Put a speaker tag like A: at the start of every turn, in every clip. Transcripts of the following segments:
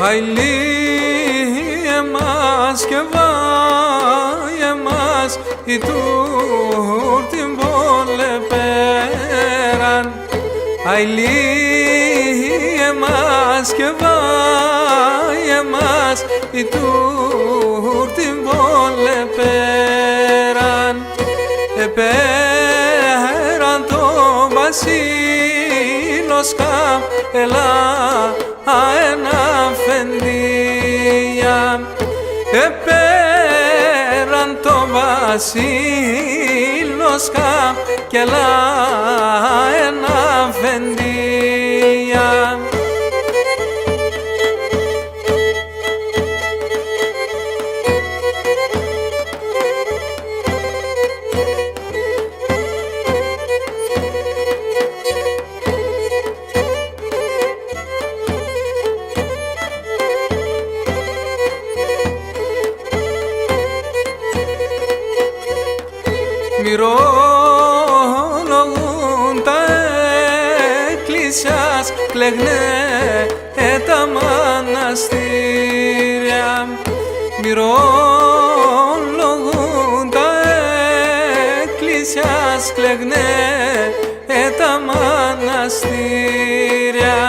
A: Αηλή εμάς και βάει εμάς η τούρτην πολεπέραν. Αηλή εμάς και βάει εμάς η τούρτην πολεπέραν. Επέραν το βασίλος καμ ελά ένα φεντία. Επέραν το βασίλος καμ και ελά ένα φεντία. Μυρολογούν τα εκκλησιάς, κλεγνέ τα μοναστήρια. Μυρολογούν τα εκκλησιάς, κλεγνέ τα μοναστήρια.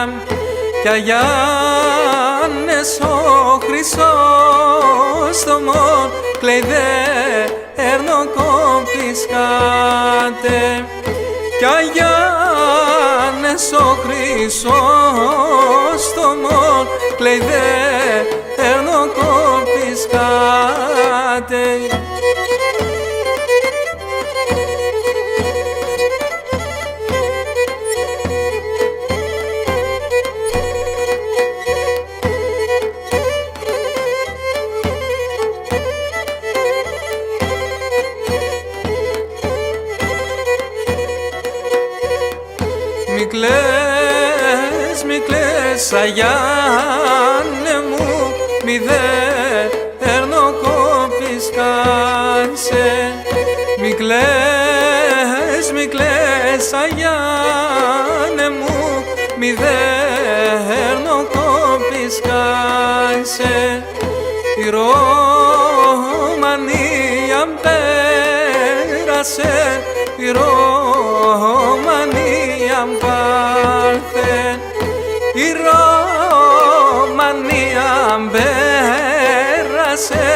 A: Κι Αγιάννες ο Χρυσόστομος κλαίει δε ερνοκοπισκάτε. Κι Αγιάννες ο Χρυσόστομος κλαίει δε ερνοκοπισκάτε. Μη κλαις, Αγιάννε μου, μη δε ερνοκοπισκάνσε. Μη κλαις, Αγιάννε μου, μη δε ερνοκοπισκάνσε. Η Ρωμανία πέρασε, η Ρωμανία πάρθε, η Ρωμανία πέρασε,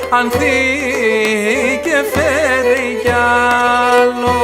A: ανθεί και φέρει κι άλλο.